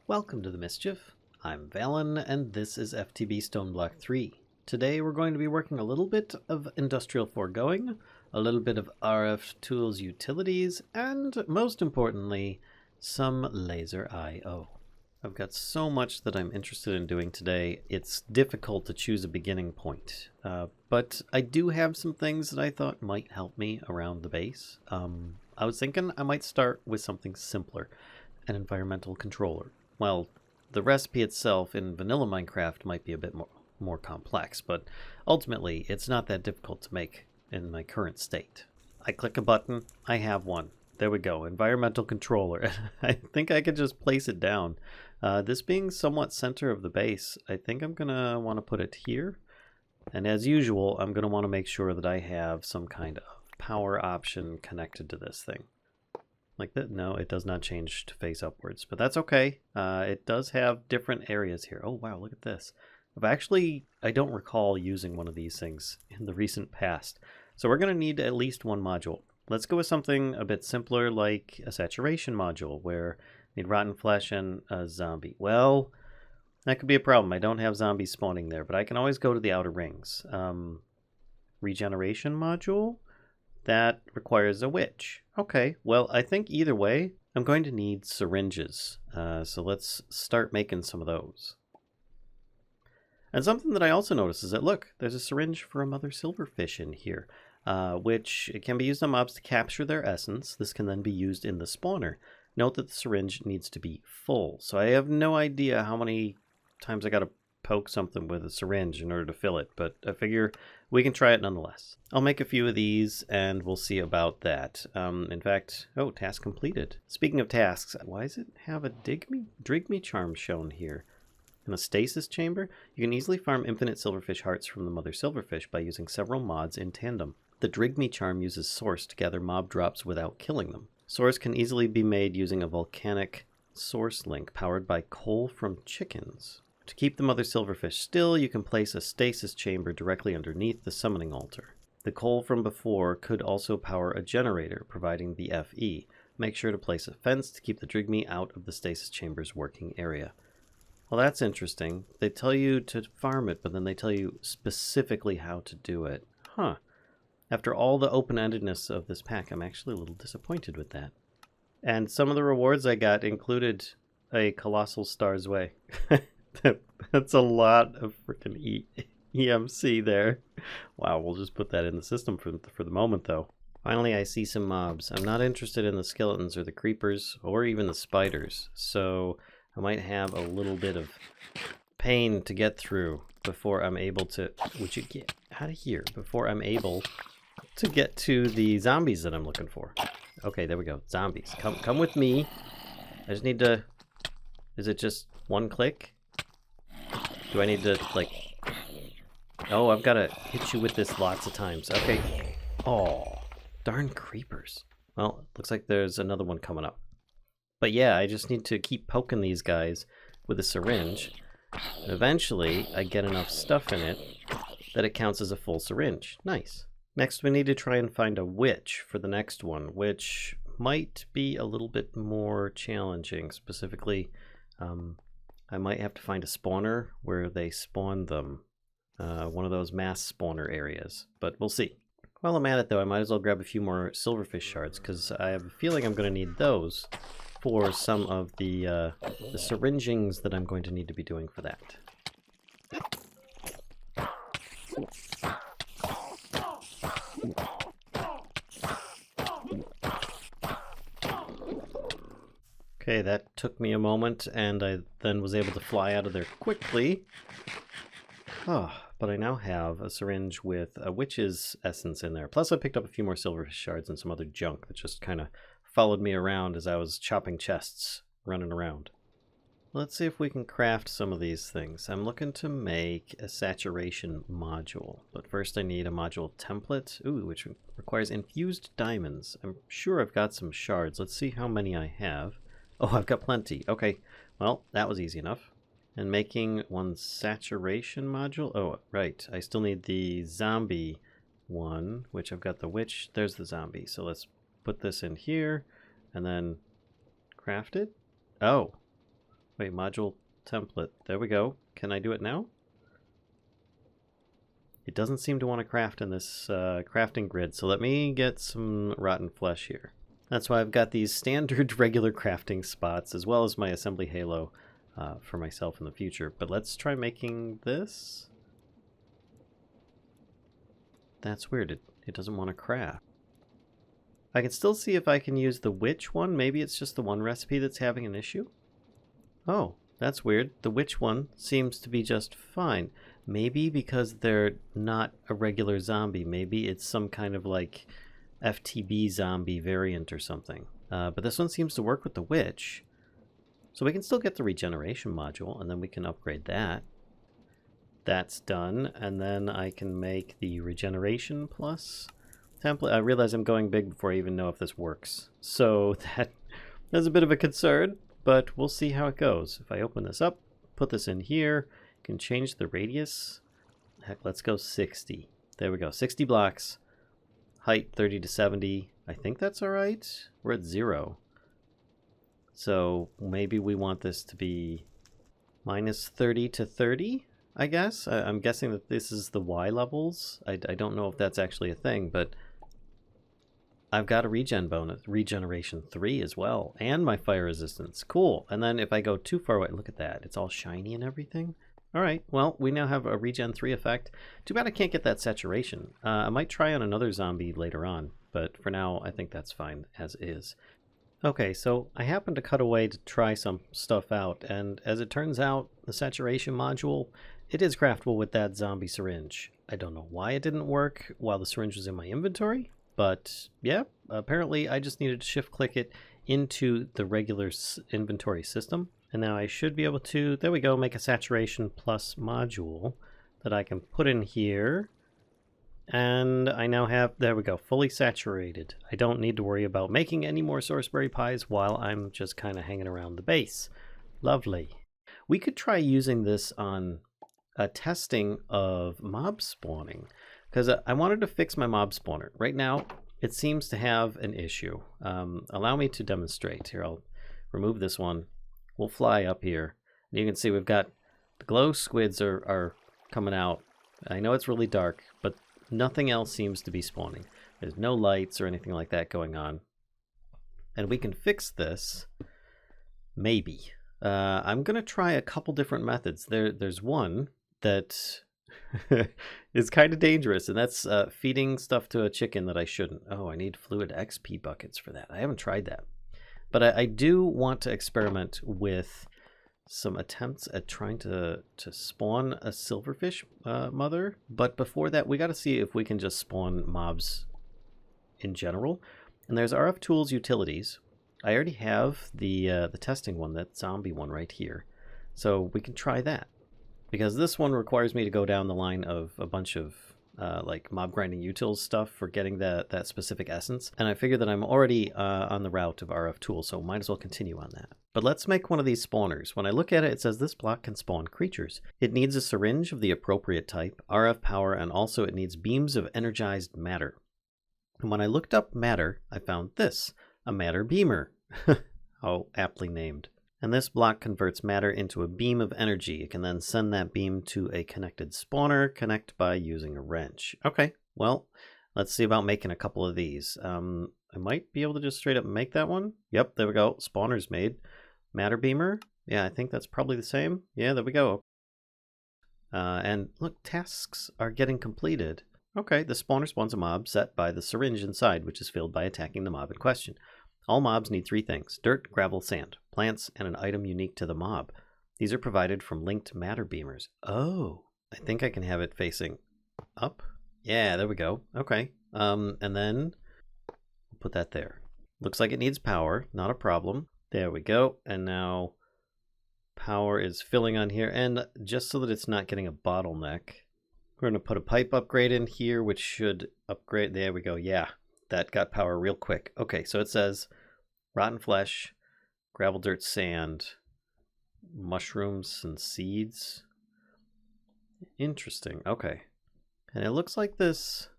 Welcome to the Mischief. I'm Valen, and this is FTB StoneBlock 3. Today we're going to be working a little bit of industrial foregoing, a little bit of RF tools utilities, and most importantly, some LaserIO. I've got so much that I'm interested in doing today, it's difficult to choose a beginning point. But I do have some things that I thought might help me around the base. I was thinking I might start with something simpler, an environmental controller. Well, the recipe itself in vanilla Minecraft might be a bit more complex, but ultimately it's not that difficult to make in my current state. I click a button, I have one. There we go, environmental controller. I think I could just place it down. This being somewhat center of the base, I think I'm gonna want to put it here. And as usual, I'm gonna want to make sure that I have some kind of power option connected to this thing. Like that? No, it does not change to face upwards, but that's okay. It does have different areas here. Oh wow, look at this. I don't recall using one of these things in the recent past. So we're going to need at least one module. Let's go with something a bit simpler like a saturation module where we need rotten flesh and a zombie. Well, that could be a problem. I don't have zombies spawning there, but I can always go to the outer rings. Regeneration module? That requires a witch. Okay, well, I think either way, I'm going to need syringes. So let's start making some of those. And something that I also noticed is that, look, there's a syringe for a mother silverfish in here, which it can be used on mobs to capture their essence. This can then be used in the spawner. Note that the syringe needs to be full. So I have no idea how many times I got to poke something with a syringe in order to fill it, but I figure we can try it nonetheless. I'll make a few of these and we'll see about that. In fact, oh, task completed. Speaking of tasks, why does it have a Drink Me charm shown here? In a stasis chamber, you can easily farm infinite silverfish hearts from the mother silverfish by using several mods in tandem. The Drink Me charm uses source to gather mob drops without killing them. Source can easily be made using a volcanic source link powered by coal from chickens. To keep the mother silverfish still, you can place a stasis chamber directly underneath the summoning altar. The coal from before could also power a generator, providing the FE. Make sure to place a fence to keep the Drigme out of the stasis chamber's working area. Well, that's interesting. They tell you to farm it, but then they tell you specifically how to do it. Huh. After all the open-endedness of this pack, I'm actually a little disappointed with that. And some of the rewards I got included a Colossal Star's Way. That's a lot of freaking EMC there. Wow, we'll just put that in the system for the moment, though. Finally, I see some mobs. I'm not interested in the skeletons or the creepers or even the spiders, so I might have a little bit of pain to get through before I'm able to... Would you get out of here? Before I'm able to get to the zombies that I'm looking for. Okay, there we go. Zombies. Come with me. I just need to... Is it just one click? Do I need to, like... Oh, I've got to hit you with this lots of times. Okay. Oh, darn creepers. Well, looks like there's another one coming up. But yeah, I just need to keep poking these guys with a syringe. And eventually, I get enough stuff in it that it counts as a full syringe. Nice. Next, we need to try and find a witch for the next one, which might be a little bit more challenging. Specifically, I might have to find a spawner where they spawn them. One of those mass spawner areas. But we'll see. While I'm at it, though, I might as well grab a few more silverfish shards, because I have a feeling I'm going to need those for some of the syringings that I'm going to need to be doing for that. Okay, that took me a moment, and I then was able to fly out of there quickly. Oh, but I now have a syringe with a witch's essence in there. Plus I picked up a few more silver shards and some other junk that just kind of followed me around as I was chopping chests, running around. Let's see if we can craft some of these things. I'm looking to make a saturation module, but first I need a module template, which requires infused diamonds. I'm sure I've got some shards. Let's see how many I have. Oh, I've got plenty. Okay, well, that was easy enough. And making one saturation module. Oh, right. I still need the zombie one, which I've got the witch. There's the zombie. So let's put this in here and then craft it. Oh, Wait, module template. There we go. Can I do it now? It doesn't seem to want to craft in this crafting grid, so let me get some rotten flesh here. That's why I've got these standard regular crafting spots, as well as my assembly halo for myself in the future. But let's try making this. That's weird. It doesn't want to craft. I can still see if I can use the witch one. Maybe it's just the one recipe that's having an issue. Oh, that's weird. The witch one seems to be just fine. Maybe because they're not a regular zombie. Maybe it's some kind of like FTB zombie variant or something. But this one seems to work with the witch. So we can still get the regeneration module, and then we can upgrade that. That's done, and then I can make the regeneration plus template. I realize I'm going big before I even know if this works. So that's a bit of a concern, but we'll see how it goes. If I open this up, put this in here, can change the radius. Heck, let's go 60. There we go, 60 blocks. Height 30 to 70. I think that's all right. We're at 0. So maybe we want this to be minus 30 to 30, I guess. I'm guessing that this is the Y levels. I don't know if that's actually a thing, but I've got a regen bonus, regeneration 3 as well, and my fire resistance. Cool. And then if I go too far away, look at that. It's all shiny and everything. All right, well, we now have a regen 3 effect. Too bad I can't get that saturation. I might try on another zombie later on, but for now, I think that's fine as is. Okay, so I happened to cut away to try some stuff out, and as it turns out, the saturation module, it is craftable with that zombie syringe. I don't know why it didn't work while the syringe was in my inventory, but yeah, apparently I just needed to shift-click it into the regular inventory system. And now I should be able to, there we go, make a saturation plus module that I can put in here. And I now have, there we go, fully saturated. I don't need to worry about making any more sourceberry pies while I'm just kind of hanging around the base. Lovely. We could try using this on a testing of mob spawning, because I wanted to fix my mob spawner. Right now, it seems to have an issue. Allow me to demonstrate. Here, I'll remove this one. We'll fly up here. And you can see we've got the glow squids are coming out. I know it's really dark, but nothing else seems to be spawning. There's no lights or anything like that going on. And we can fix this, maybe. I'm going to try a couple different methods. There's one that is kind of dangerous, and that's feeding stuff to a chicken that I shouldn't. Oh, I need fluid XP buckets for that. I haven't tried that. But I do want to experiment with some attempts at trying to spawn a silverfish mother. But before that, we got to see if we can just spawn mobs in general. And there's RF Tools Utilities. I already have the testing one, that zombie one right here. So we can try that. Because this one requires me to go down the line of a bunch of like mob grinding utils stuff for getting that specific essence. And I figure that I'm already on the route of RF Tools, so might as well continue on that. But let's make one of these spawners. When I look at it, it says this block can spawn creatures. It needs a syringe of the appropriate type, RF power, and also it needs beams of energized matter. And when I looked up matter, I found this, a matter beamer. How aptly named. And this block converts matter into a beam of energy. It can then send that beam to a connected spawner, connect by using a wrench. Okay, well, let's see about making a couple of these. I might be able to just straight up make that one. Yep, there we go. Spawner's made. Matter beamer. Yeah, I think that's probably the same. Yeah, there we go. And look, tasks are getting completed. Okay, the spawner spawns a mob set by the syringe inside, which is filled by attacking the mob in question. All mobs need 3 things: dirt, gravel, sand, plants, and an item unique to the mob. These are provided from linked matter beamers. Oh, I think I can have it facing up. Yeah, there we go. Okay. And then we'll put that there. Looks like it needs power, not a problem. There we go. And now power is filling on here. And just so that it's not getting a bottleneck, we're going to put a pipe upgrade in here, which should upgrade. There we go. Yeah. That got power real quick. Okay, so it says rotten flesh, gravel, dirt, sand, mushrooms, and seeds. Interesting. Okay. And it looks like this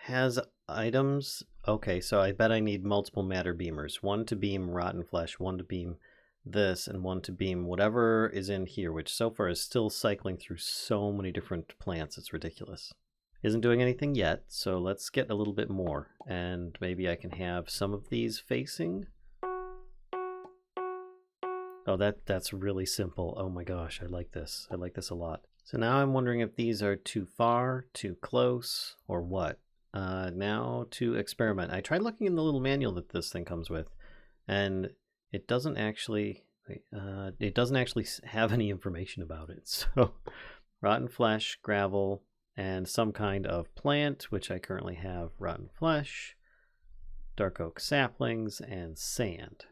has items. Okay, so I bet I need multiple matter beamers. One to beam rotten flesh, one to beam this and one to beam whatever is in here, which so far is still cycling through so many different plants. It's ridiculous. Isn't doing anything yet, so let's get a little bit more, and maybe I can have some of these facing. Oh, that's really simple. Oh my gosh, I like this. I like this a lot. So now I'm wondering if these are too far, too close, or what. Now to experiment. I tried looking in the little manual that this thing comes with, and it doesn't actually have any information about it. So rotten flesh, gravel, and some kind of plant, which I currently have rotten flesh, dark oak saplings, and sand.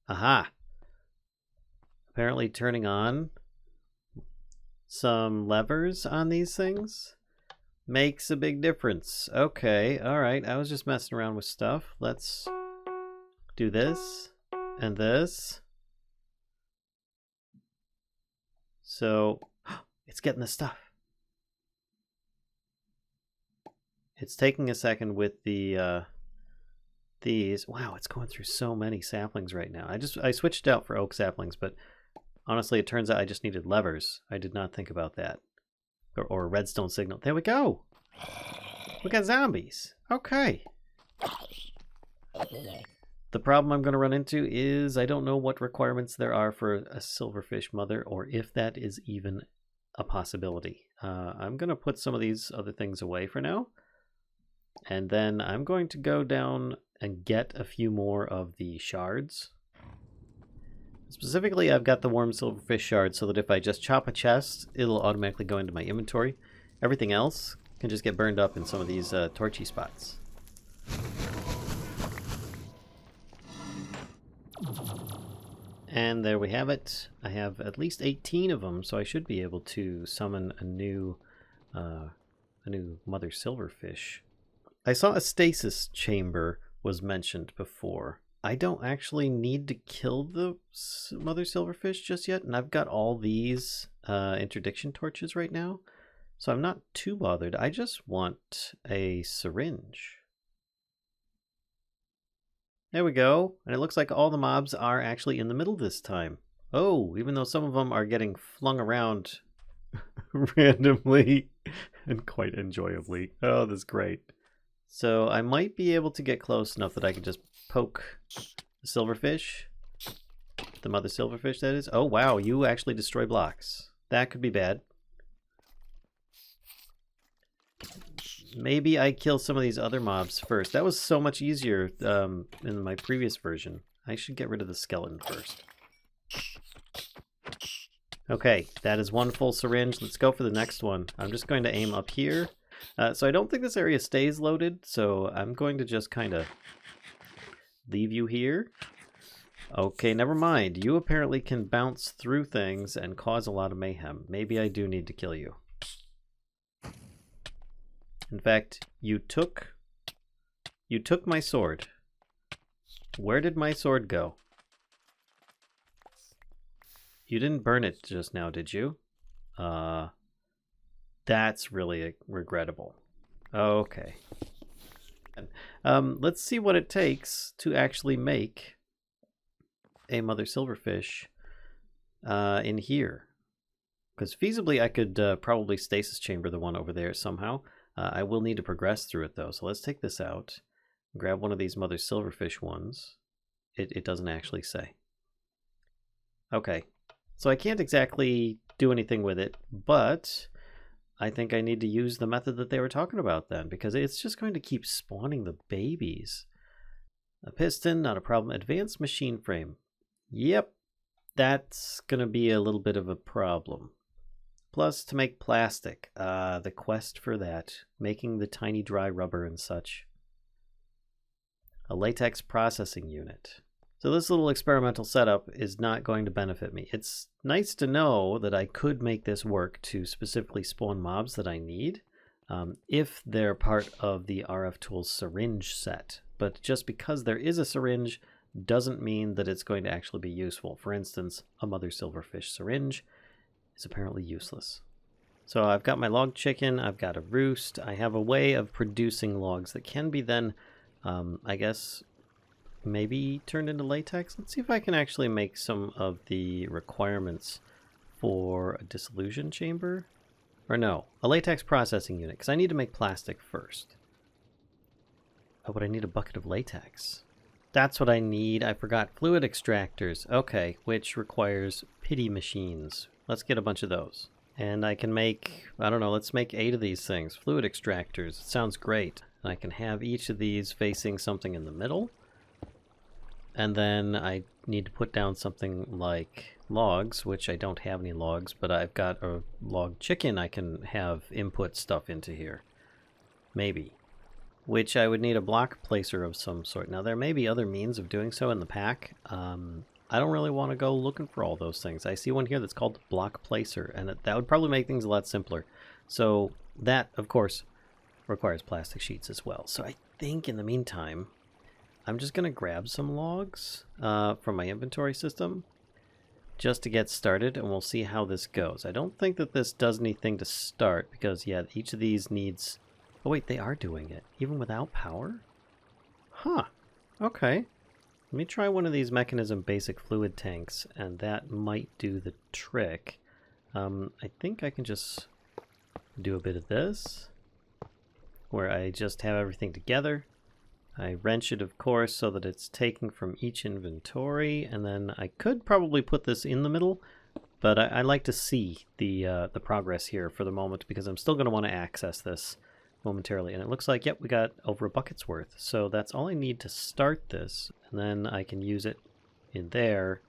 Aha! Apparently turning on some levers on these things makes a big difference. Okay, alright, I was just messing around with stuff. Let's do this and this. So, it's getting the stuff. It's taking a second with the these. Wow, it's going through so many saplings right now. I switched out for oak saplings, but honestly, it turns out I just needed levers. I did not think about that. Or a redstone signal. There we go. We got zombies. Okay. The problem I'm going to run into is I don't know what requirements there are for a silverfish mother, or if that is even a possibility. I'm going to put some of these other things away for now. And then I'm going to go down and get a few more of the shards. Specifically, I've got the warm silverfish shard so that if I just chop a chest, it'll automatically go into my inventory. Everything else can just get burned up in some of these torchy spots. And there we have it. I have at least 18 of them, so I should be able to summon a new mother silverfish. I saw a stasis chamber was mentioned before. I don't actually need to kill the mother silverfish just yet, and I've got all these interdiction torches right now, so I'm not too bothered. I just want a syringe. There we go, and it looks like all the mobs are actually in the middle this time. Oh, even though some of them are getting flung around randomly and quite enjoyably. Oh, that's great. So I might be able to get close enough that I can just poke the silverfish. The mother silverfish, that is. Oh, wow, you actually destroy blocks. That could be bad. Maybe I kill some of these other mobs first. That was so much easier in my previous version. I should get rid of the skeleton first. Okay, that is one full syringe. Let's go for the next one. I'm just going to aim up here. So I don't think this area stays loaded, so I'm going to just kind of leave you here. Okay, never mind. You apparently can bounce through things and cause a lot of mayhem. Maybe I do need to kill you. In fact, you took my sword. Where did my sword go? You didn't burn it just now, did you? That's really regrettable. Okay. Let's see what it takes to actually make a mother silverfish in here. Because feasibly I could probably stasis chamber the one over there somehow. I will need to progress through it though, so let's take this out. Grab one of these mother silverfish ones. It doesn't actually say. Okay, so I can't exactly do anything with it, but I think I need to use the method that they were talking about then, because it's just going to keep spawning the babies. A piston, not a problem. Advanced machine frame. Yep, that's going to be a little bit of a problem. Plus, to make plastic, the quest for that, making the tiny dry rubber and such. A latex processing unit. So this little experimental setup is not going to benefit me. It's nice to know that I could make this work to specifically spawn mobs that I need, if they're part of the RF Tools syringe set. But just because there is a syringe doesn't mean that it's going to actually be useful. For instance, a mother silverfish syringe is apparently useless. So I've got my log chicken, I've got a roost, I have a way of producing logs that can be then, I guess, maybe turned into latex. Let's see if I can actually make some of the requirements for a dissolution chamber. Or no, a latex processing unit, because I need to make plastic first. Oh, but I need a bucket of latex. That's what I need. I forgot. Fluid extractors. Okay, which requires pity machines. Let's get a bunch of those. And I can make, I don't know, let's make 8 of these things. Fluid extractors. It sounds great. And I can have each of these facing something in the middle. And then I need to put down something like logs, which I don't have any logs, but I've got a log chicken I can have input stuff into here. Maybe. Which I would need a block placer of some sort. Now there may be other means of doing so in the pack. I don't really want to go looking for all those things. I see one here that's called block placer, and that would probably make things a lot simpler. So that, of course, requires plastic sheets as well. So I think in the meantime, I'm just going to grab some logs from my inventory system just to get started, and we'll see how this goes. I don't think that this does anything to start because, yeah, each of these needs... Oh, wait, they are doing it, even without power? Huh. Okay. Let me try one of these mechanism basic fluid tanks, and that might do the trick. I think I can just do a bit of this, where I just have everything together. I wrench it, of course, so that it's taking from each inventory, and then I could probably put this in the middle, but I like to see the progress here for the moment, because I'm still going to want to access this momentarily. And it looks like, yep, we got over a bucket's worth. So that's all I need to start this. And then I can use it in there.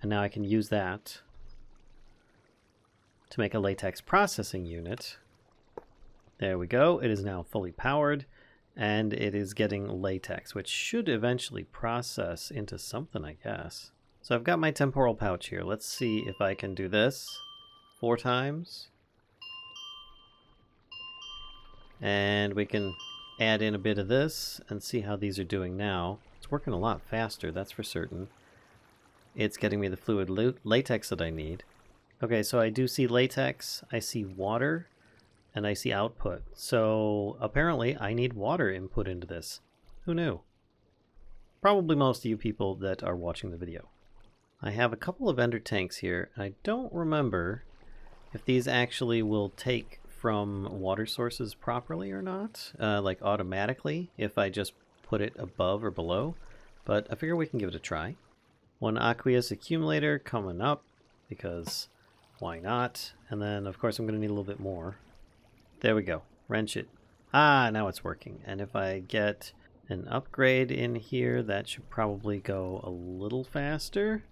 And now I can use that to make a latex processing unit. There we go. It is now fully powered. And it is getting latex, which should eventually process into something, I guess. So I've got my temporal pouch here. Let's see if I can do this 4 times. And we can add in a bit of this and see how these are doing now. It's working a lot faster, that's for certain. It's getting me the fluid latex that I need. Okay, so I do see latex, I see water, and I see output. So apparently I need water input into this. Who knew? Probably most of you people that are watching the video. I have a couple of ender tanks here, and I don't remember if these actually will take from water sources properly or not, like automatically, if I just put it above or below, but I figure we can give it a try. 1 aqueous accumulator coming up, because why not? And then, of course, I'm going to need a little bit more. There we go. Wrench it. Ah, now it's working. And if I get an upgrade in here, that should probably go a little faster.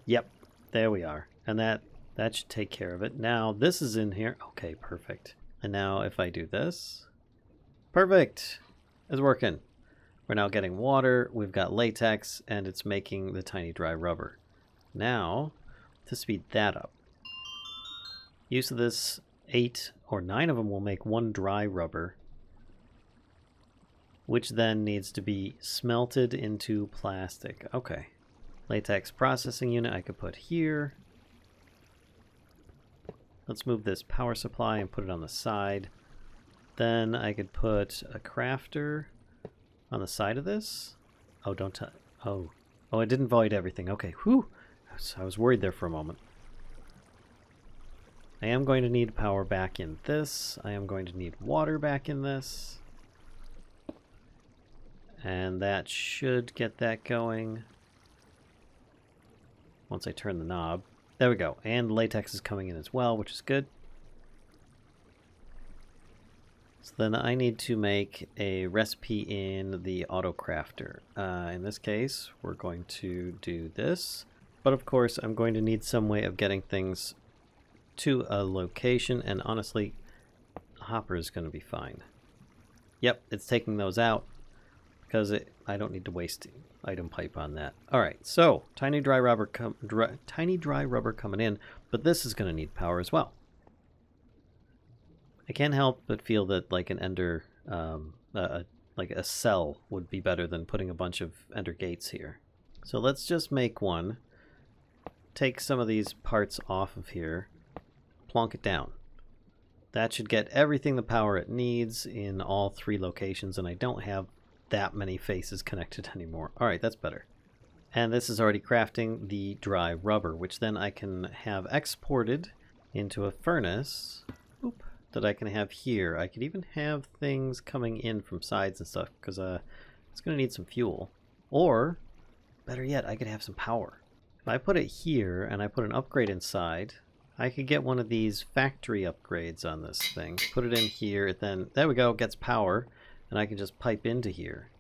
Yep, there we are. And that should take care of it. Now this is in here. Okay, perfect. And now if I do this, perfect. It's working. We're now getting water. We've got latex, and it's making the tiny dry rubber. Now, to speed that up, use of this 8 or 9 of them will make 1 dry rubber, which then needs to be smelted into plastic. Okay. Latex processing unit I could put here. Let's move this power supply and put it on the side. Then I could put a crafter on the side of this. Oh, don't touch. Oh, it didn't void everything. Okay, whew. I was worried there for a moment. I am going to need power back in this. I am going to need water back in this. And that should get that going once I turn the knob. There we go. And latex is coming in as well, which is good. So then I need to make a recipe in the auto crafter. In this case, we're going to do this. But of course, I'm going to need some way of getting things to a location. And honestly, a hopper is going to be fine. Yep, it's taking those out because I don't need to waste item pipe on that. All right, so tiny dry rubber coming in, but this is going to need power as well. I can't help but feel that like an ender, like a cell would be better than putting a bunch of ender gates here. So let's just make one. Take some of these parts off of here, plonk it down. That should get everything the power it needs in all 3 locations, and I don't have that many faces connected anymore. Alright, that's better. And this is already crafting the dry rubber, which then I can have exported into a furnace that I can have here. I could even have things coming in from sides and stuff, because it's going to need some fuel. Or, better yet, I could have some power. If I put it here and I put an upgrade inside, I could get one of these factory upgrades on this thing. Put it in here, then there we go, it gets power, and I can just pipe into here.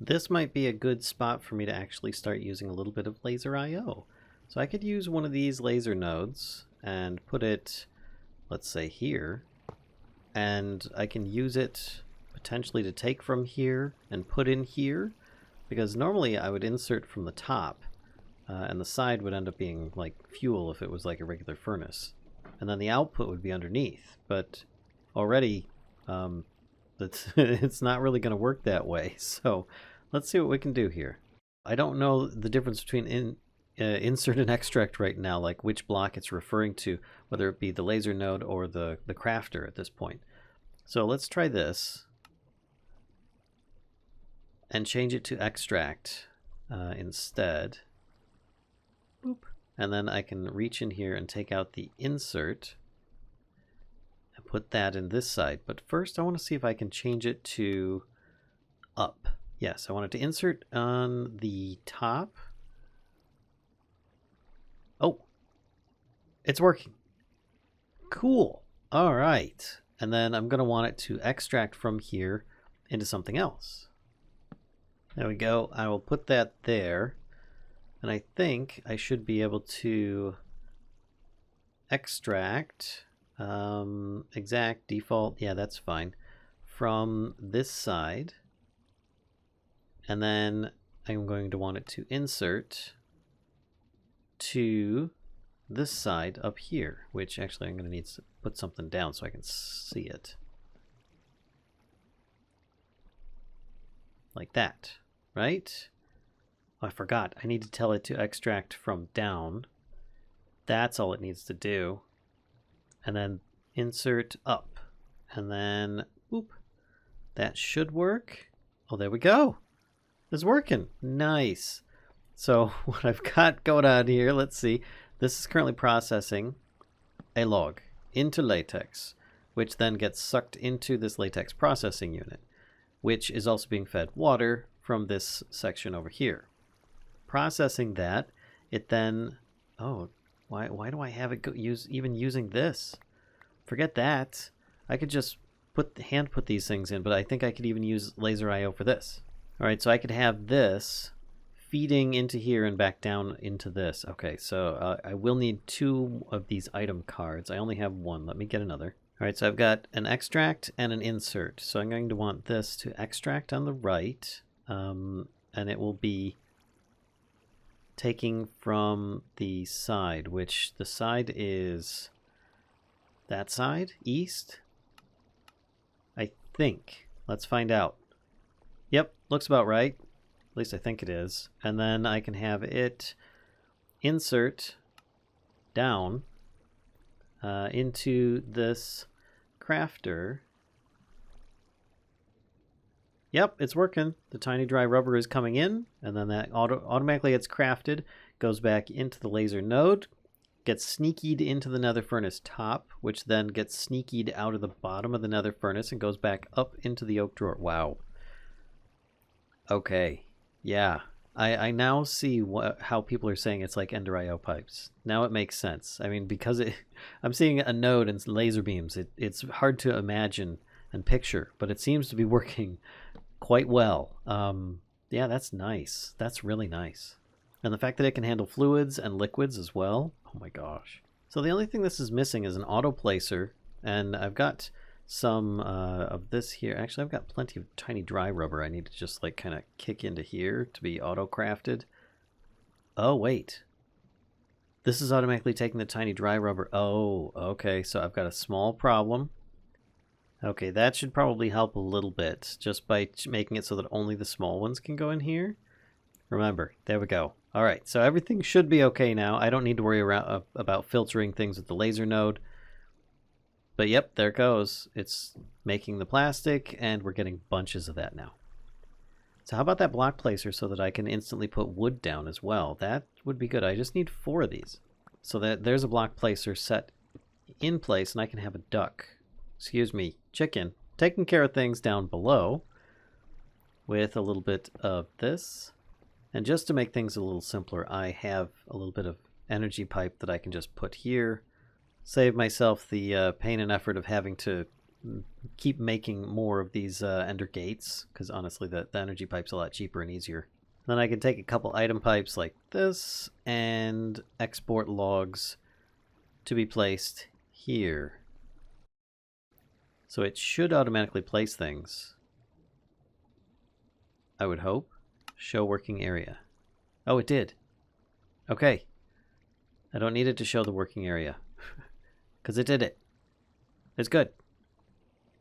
This might be a good spot for me to actually start using a little bit of LaserIO. So I could use one of these laser nodes and put it, let's say here, and I can use it potentially to take from here and put in here, because normally I would insert from the top, and the side would end up being like fuel if it was like a regular furnace, and then the output would be underneath. But already it's not really going to work that way, so let's see what we can do here. I don't know the difference between insert and extract right now, like which block it's referring to, whether it be the laser node or the crafter at this point. So let's try this and change it to extract instead. Boop. And then I can reach in here and take out the insert and put that in this side. But first I want to see if I can change it to up. Yes, I want it to insert on the top. Oh, it's working. Cool. All right. And then I'm going to want it to extract from here into something else. There we go. I will put that there. And I think I should be able to extract exact default. Yeah, that's fine. From this side. And then I'm going to want it to insert to this side up here, which actually I'm going to need to put something down so I can see it. Like that, right? Oh, I forgot. I need to tell it to extract from down. That's all it needs to do. And then insert up. And then, whoop. That should work. Oh, there we go. It's working. Nice. So what I've got going on here, let's see. This is currently processing a log into latex, which then gets sucked into this latex processing unit, which is also being fed water from this section over here. Processing that, it then, oh, why do I have it even using this? Forget that. I could just put these things in, but I think I could even use LaserIO for this. All right, so I could have this feeding into here and back down into this. Okay, so I will need 2 of these item cards. I only have 1. Let me get another. All right, so I've got an extract and an insert. So I'm going to want this to extract on the right, and it will be taking from the side, which the side is that side, east, I think. Let's find out. Yep, looks about right. At least I think it is. And then I can have it insert down into this crafter. Yep, it's working. The tiny dry rubber is coming in, and then that automatically gets crafted, goes back into the laser node, gets sneakied into the nether furnace top, which then gets sneakied out of the bottom of the nether furnace and goes back up into the oak drawer. Wow. Okay. Yeah, I now see how people are saying it's like EnderIO pipes. Now it makes sense. I mean, because I'm seeing a node and laser beams. It's hard to imagine and picture, but it seems to be working quite well. Yeah, that's nice. That's really nice. And the fact that it can handle fluids and liquids as well. Oh my gosh. So the only thing this is missing is an auto placer, and I've got some of this here. Actually, I've got plenty of tiny dry rubber. I need to just like kind of kick into here to be auto crafted. Oh wait, this is automatically taking the tiny dry rubber. Oh, okay, so I've got a small problem. Okay, that should probably help a little bit just by making it so that only the small ones can go in here. Remember, there we go. All right, so everything should be okay now. I don't need to worry about filtering things with the laser node. But yep, there it goes. It's making the plastic, and we're getting bunches of that now. So how about that block placer so that I can instantly put wood down as well? That would be good. I just need 4 of these. So that there's a block placer set in place, and I can have a duck. Excuse me, chicken. Taking care of things down below with a little bit of this. And just to make things a little simpler, I have a little bit of energy pipe that I can just put here. Save myself the pain and effort of having to keep making more of these ender gates, because honestly the energy pipe's a lot cheaper and easier. Then I can take a couple item pipes like this and export logs to be placed here. So it should automatically place things. I would hope. Show working area. Oh, it did. Okay. I don't need it to show the working area. Because it did it. It's good.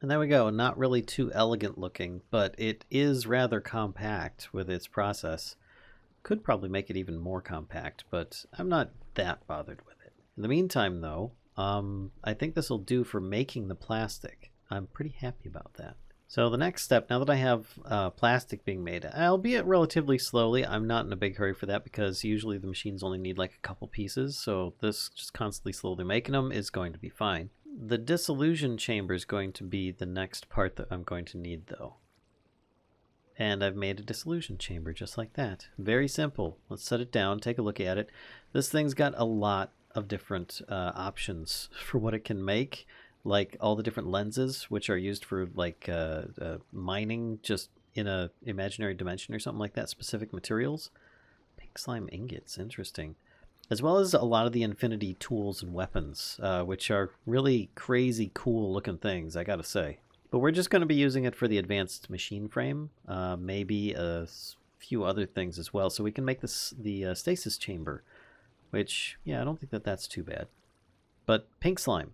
And there we go. Not really too elegant looking, but it is rather compact with its process. Could probably make it even more compact, but I'm not that bothered with it. In the meantime, though, I think this will do for making the plastic. I'm pretty happy about that. So the next step, now that I have plastic being made, albeit relatively slowly, I'm not in a big hurry for that because usually the machines only need like a couple pieces, so this just constantly slowly making them is going to be fine. The dissolution chamber is going to be the next part that I'm going to need though. And I've made a dissolution chamber just like that. Very simple. Let's set it down, take a look at it. This thing's got a lot of different options for what it can make. Like all the different lenses, which are used for like mining just in a imaginary dimension or something like that, specific materials. Pink slime ingots, interesting. As well as a lot of the infinity tools and weapons, which are really crazy cool looking things, I gotta say. But we're just going to be using it for the advanced machine frame, maybe a few other things as well. So we can make this the stasis chamber, which, yeah, I don't think that that's too bad. But pink slime.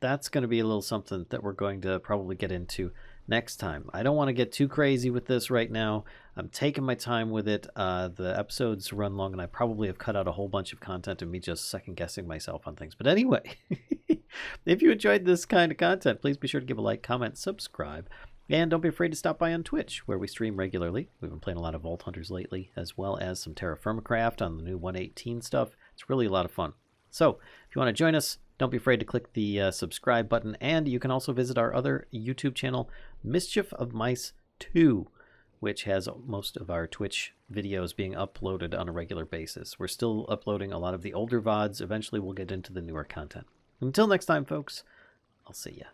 That's going to be a little something that we're going to probably get into next time. I don't want to get too crazy with this right now. I'm taking my time with it. The episodes run long, and I probably have cut out a whole bunch of content of me just second-guessing myself on things. But anyway, if you enjoyed this kind of content, please be sure to give a like, comment, subscribe. And don't be afraid to stop by on Twitch, where we stream regularly. We've been playing a lot of Vault Hunters lately, as well as some Terra Firma Craft on the new 1.18 stuff. It's really a lot of fun. So, if you want to join us, don't be afraid to click the subscribe button, and you can also visit our other YouTube channel, Mischief of Mice 2, which has most of our Twitch videos being uploaded on a regular basis. We're still uploading a lot of the older VODs. Eventually, we'll get into the newer content. Until next time, folks, I'll see ya.